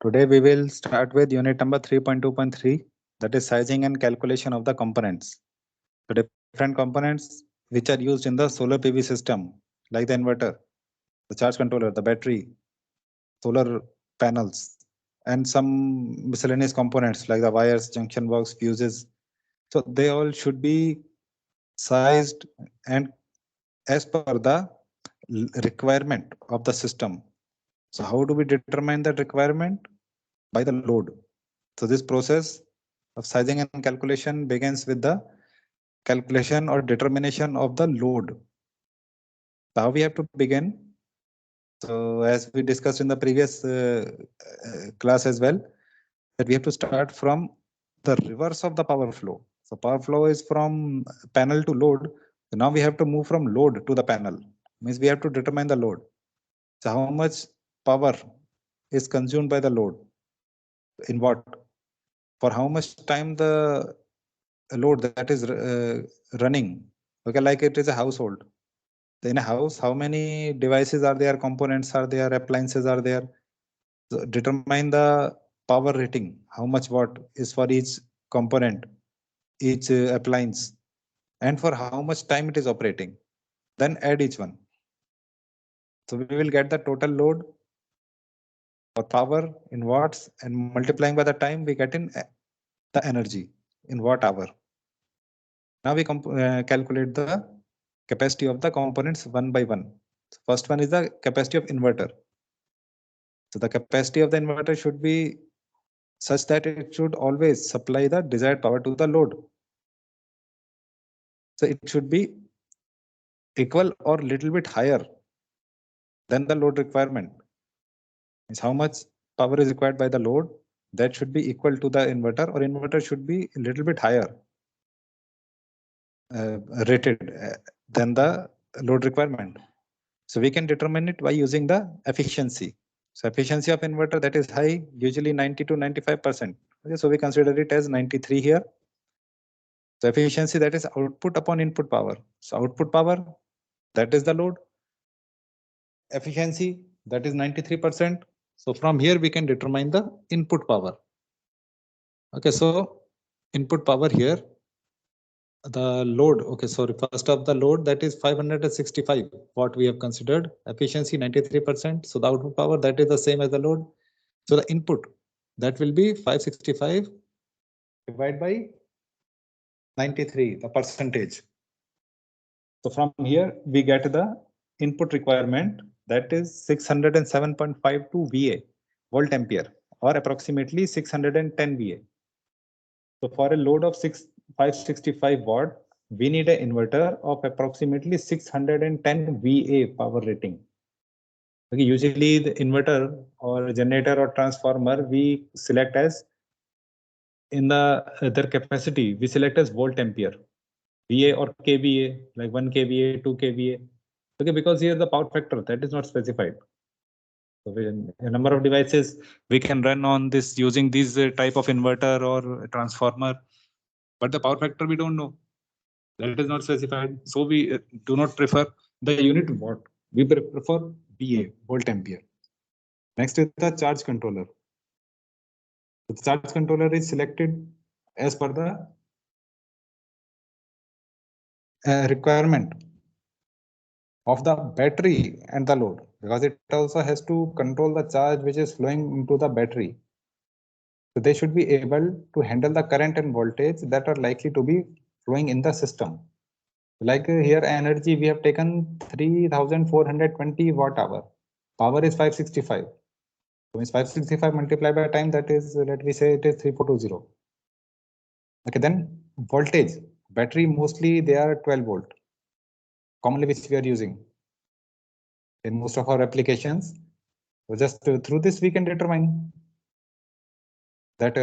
Today we will start with unit number 3.2.3, that is sizing and calculation of the components. So different components which are used in the solar PV system, like the inverter, the charge controller, the battery, solar panels, and some miscellaneous components like the wires, junction box, fuses. So they all should be sized and as per the requirement of the system. So how do we determine that requirement? By the load. So this process of sizing and calculation begins with the calculation or determination of the load. So how we have to begin? So as we discussed in the previous class as well, that we have to start from the reverse of the power flow. So power flow is from panel to load. So now we have to move from load to the panel. Means we have to determine the load. So how much power is consumed by the load? In what? For how much time the load that is running? Okay, like it is a household. In a house, how many devices are there, components are there, appliances are there? So determine the power rating, how much watt is for each component, each appliance, and for how much time it is operating. Then add each one. So we will get the total load or power in watts, and multiplying by the time we get in the energy in watt hour. Now we calculate the capacity of the components one by one. So first one is the capacity of inverter. So the capacity of the inverter should be such that it should always supply the desired power to the load. So it should be equal or little bit higher than the load requirement. Means how much power is required by the load, that should be equal to the inverter, or inverter should be a little bit higher rated than the load requirement. So we can determine it by using the efficiency. So efficiency of inverter that is high, usually 90 to 95%. Okay, so we consider it as 93 here. So efficiency, that is output upon input power. So output power, that is the load. Efficiency, that is 93%. So from here we can determine the input power. Okay, so input power here, the load, okay, sorry, first of the load, that is 565 what we have considered, efficiency 93%. So the output power, that is the same as the load. So the input, that will be 565 divided by 93, the percentage. So from here we get the input requirement, that is 607.52 VA, volt ampere, or approximately 610 VA. So for a load of 565 watt, we need an inverter of approximately 610 VA power rating. Okay, usually the inverter or generator or transformer we select as in the their capacity, we select as volt ampere, VA or kVA, like 1 kVA, 2 kVA. Okay, because here the power factor that is not specified. So a number of devices we can run on this using this type of inverter or transformer, but the power factor we don't know. That is not specified. So we do not prefer the unit watt. We prefer VA, volt ampere. Next is the charge controller. So the charge controller is selected as per the requirement of the battery and the load, because it also has to control the charge which is flowing into the battery. So they should be able to handle the current and voltage that are likely to be flowing in the system. Like here energy we have taken 3420 watt hour. Power is 565. So means 565 multiplied by time, that is, let me say it is 3420. Okay, then voltage, battery mostly they are 12 volt, commonly which we are using in most of our applications. So just through this we can determine that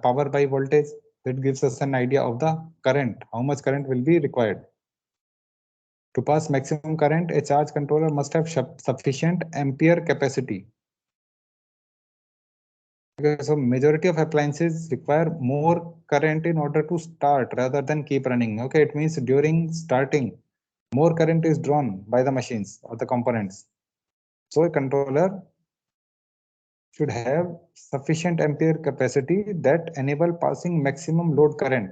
power by voltage, that gives us an idea of the current, how much current will be required. To pass maximum current, a charge controller must have sufficient ampere capacity. Okay, so majority of appliances require more current in order to start rather than keep running. Okay, it means during starting, more current is drawn by the machines or the components. So a controller should have sufficient ampere capacity that enable passing maximum load current,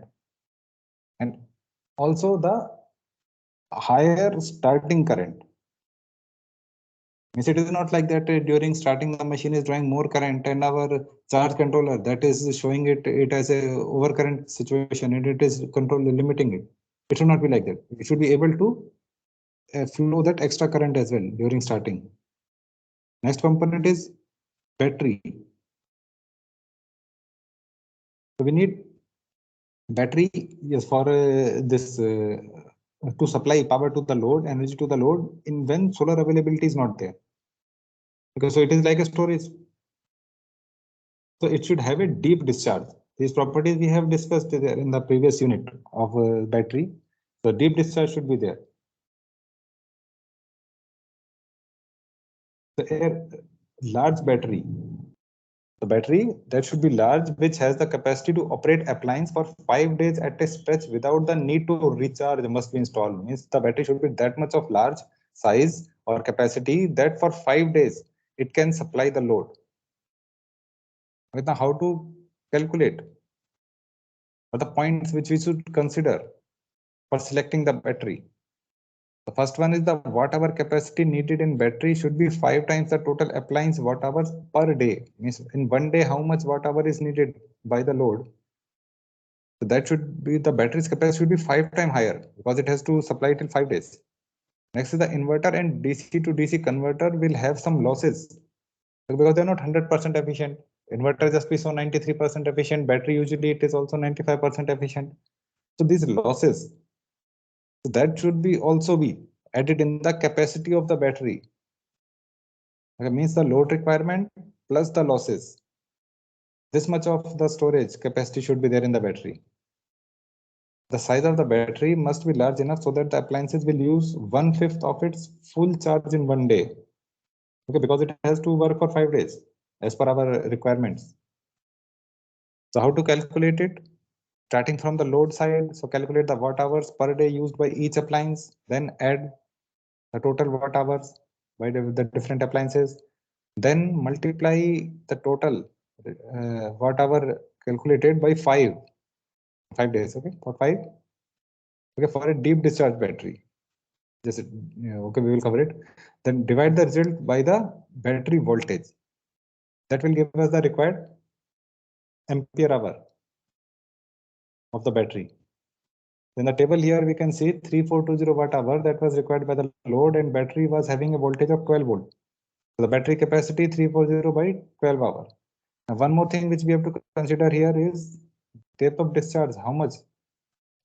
and also the higher starting current. Means it is not like that during starting the machine is drawing more current and our charge controller that is showing it as a overcurrent situation and it is limiting it. It should not be like that. It should be able to flow that extra current as well during starting. Next component is battery. So we need battery, yes, for this to supply power to the load, energy to the load in when solar availability is not there. Because so it is like a storage. So it should have a deep discharge. These properties we have discussed there in the previous unit of battery. So deep discharge should be there. So a large battery. The battery that should be large, which has the capacity to operate appliance for 5 days at a stretch without the need to recharge must be installed. Means the battery should be that much of large size or capacity that for 5 days it can supply the load. Now how to calculate? What are the points which we should consider for selecting the battery? The first one is the watt-hour capacity needed in battery should be 5 times the total appliance watt-hours per day. Means in one day, how much watt-hour is needed by the load. So that should be the battery's capacity should be 5 times higher because it has to supply till 5 days. Next is the inverter and DC to DC converter will have some losses because they're not 100% efficient. Inverter just be so 93% efficient. Battery usually it is also 95% efficient. So these losses, so that should be also be added in the capacity of the battery. That means the load requirement plus the losses. This much of the storage capacity should be there in the battery. The size of the battery must be large enough so that the appliances will use 1/5 of its full charge in one day. Okay, because it has to work for 5 days as per our requirements. So how to calculate it? Starting from the load side, so calculate the watt hours per day used by each appliance, then add the total watt hours by the different appliances, then multiply the total watt hour calculated by 5 days. Okay, for 5. Okay, for a deep discharge battery, just okay, we will cover it. Then divide the result by the battery voltage. That will give us the required ampere hour of the battery. In the table here, we can see 3420 watt hour that was required by the load, and battery was having a voltage of 12 volt. So the battery capacity 340 by 12 hour. Now, one more thing which we have to consider here is depth of discharge. How much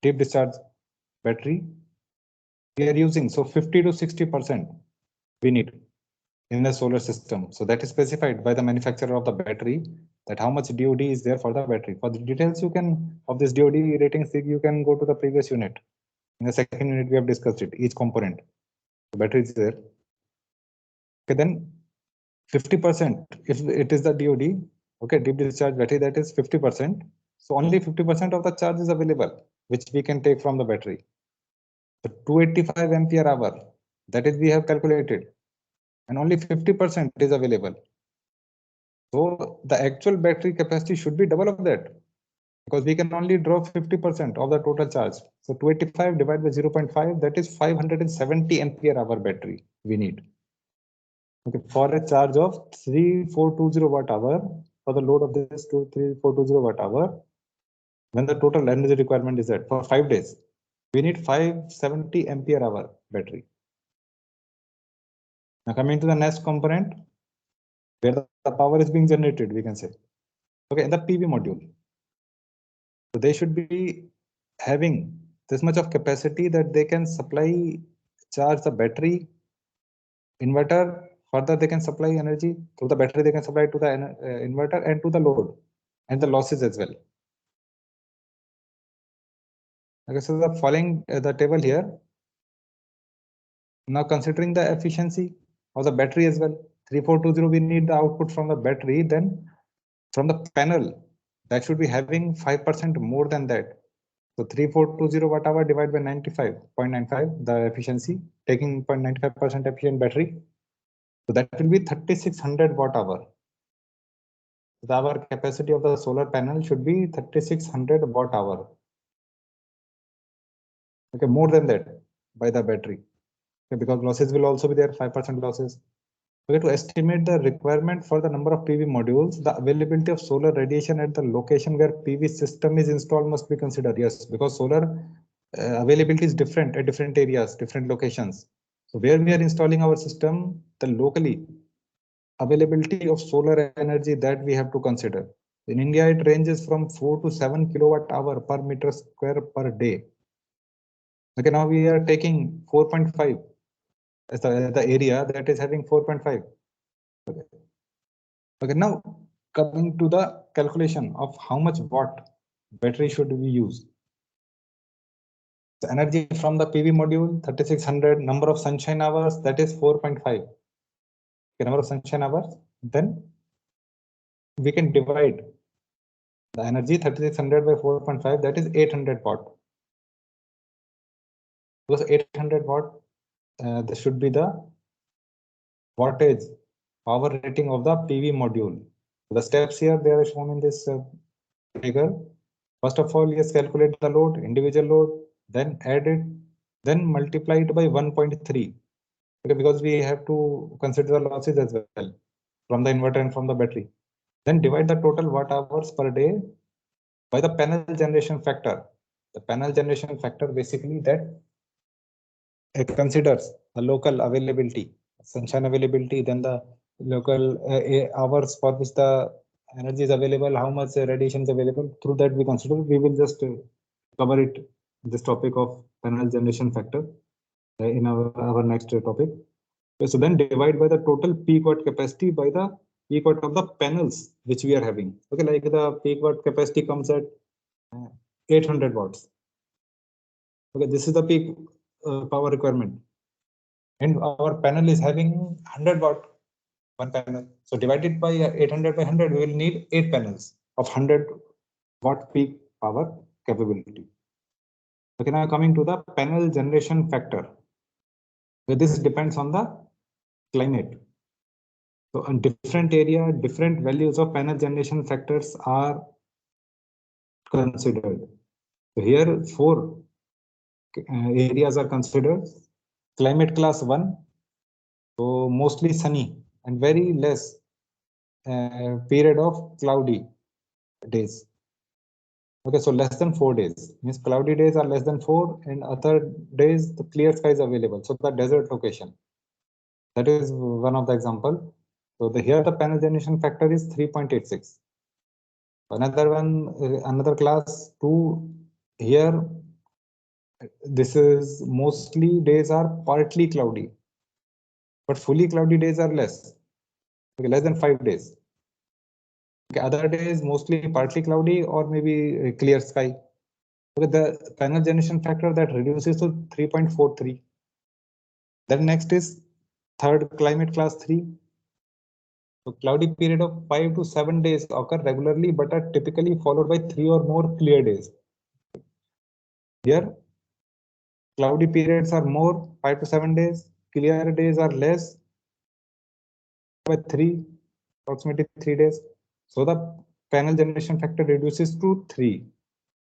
deep discharge battery we are using? So 50 to 60% we need in the solar system. So that is specified by the manufacturer of the battery, that how much DOD is there for the battery. For the details you can of this DOD ratings, you can go to the previous unit. In the second unit we have discussed it, each component. The battery is there. Okay, then 50% if it is the DOD, okay, deep discharge battery, that is 50%. So only 50% of the charge is available, which we can take from the battery. So 285 ampere hour, that is we have calculated, and only 50% is available. So the actual battery capacity should be double of that, because we can only draw 50% of the total charge. So 285 divided by 0.5, that is 570 ampere hour battery we need. Okay, for a charge of 3420 watt hour, for the load of this 3420 watt hour, when the total energy requirement is at for 5 days, we need 570 ampere hour battery. Now coming to the next component, where the power is being generated, we can say. Okay, in the PV module. So they should be having this much of capacity that they can supply, charge the battery, inverter. Further, they can supply energy through the battery. They can supply to the inverter and to the load and the losses as well. Okay, so the following the table here. Now considering the efficiency of the battery as well, 3420 we need the output from the battery. Then from the panel, that should be having 5% more than that. So 3420 watt hour divided by 95.95, the efficiency, taking 0.95% efficient battery. So that will be 3600 watt hour. our capacity of the solar panel should be 3600 watt hour. Okay, more than that by the battery. Okay, because losses will also be there, 5% losses. Okay, to estimate the requirement for the number of PV modules, the availability of solar radiation at the location where PV system is installed must be considered. Yes, because solar availability is different at different areas, different locations. So where we are installing our system, the locally availability of solar energy that we have to consider. In India, it ranges from 4 to 7 kilowatt hour per meter square per day. Okay, now we are taking 4.5 as the area that is having 4.5. Okay. Okay, now coming to the calculation of how much watt battery should we use. The energy from the PV module 3600, number of sunshine hours, that is 4.5. Okay, number of sunshine hours, then we can divide the energy 3600 by 4.5, that is 800 watt. Because 800 watt, this should be the wattage power rating of the PV module. The steps here they are shown in this figure. First of all, yes, calculate the load, individual load, then add it, then multiply it by 1.3. Okay, because we have to consider the losses as well from the inverter and from the battery. Then divide the total watt hours per day by the panel generation factor. The panel generation factor basically that it considers the local availability, sunshine availability, then the local hours for which the energy is available, how much radiation is available. Through that we consider. We will just cover it, this topic of panel generation factor in our next topic. So then divide by the total peak watt capacity by the peak watt of the panels which we are having. Okay, like the peak watt capacity comes at 800 watts. Okay, this is the peak power requirement, and our panel is having 100 watt one panel. So divided by 800 by 100, we will need 8 panels of 100 watt peak power capability. Okay, now coming to the panel generation factor. This depends on the climate. So in different area, different values of panel generation factors are considered. So here 4 areas are considered. Climate class 1, so mostly sunny and very less period of cloudy days. Okay, so less than 4 days means cloudy days are less than 4, and other days the clear sky is available. So the desert location, that is one of the example. So here the panel generation factor is 3.86. Another one, another class 2, here this is mostly days are partly cloudy, but fully cloudy days are less. Okay, less than 5 days. Okay, other days mostly partly cloudy or maybe clear sky. Okay, the panel generation factor that reduces to 3.43. Then next is third climate class 3. So cloudy period of 5 to 7 days occur regularly but are typically followed by 3 or more clear days. Here cloudy periods are more, 5 to 7 days, clear days are less, by 3, approximately 3 days. So the panel generation factor reduces to 3.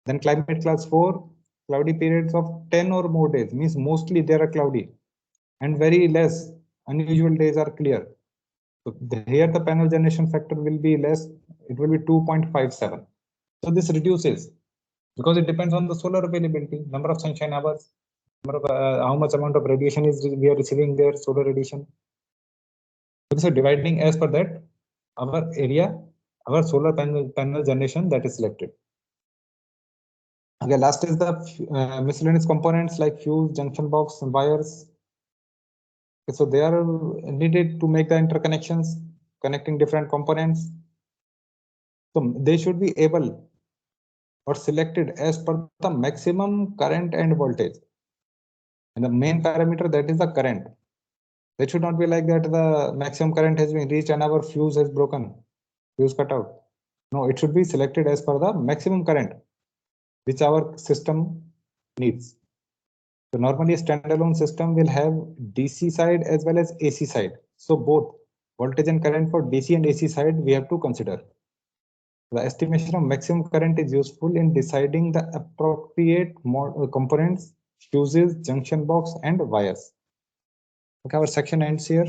Then climate class 4, cloudy periods of 10 or more days, means mostly they are cloudy and very less unusual days are clear. So here the panel generation factor will be less, it will be 2.57. So this reduces because it depends on the solar availability, number of sunshine hours, number of how much amount of radiation is we are receiving there, solar radiation. So dividing as per that, our area, our solar panel generation that is selected. Okay, last is the miscellaneous components like fuse, junction box, and wires. Okay, so they are needed to make the interconnections, connecting different components. So they should be able or selected as per the maximum current and voltage. And the main parameter, that is the current. It should not be like that the maximum current has been reached and our fuse has broken, fuse cut out. No, it should be selected as per the maximum current which our system needs. So normally a standalone system will have DC side as well as AC side. So both voltage and current for DC and AC side we have to consider. The estimation of maximum current is useful in deciding the appropriate components, fuses, junction box, and wires. Okay, our section ends here.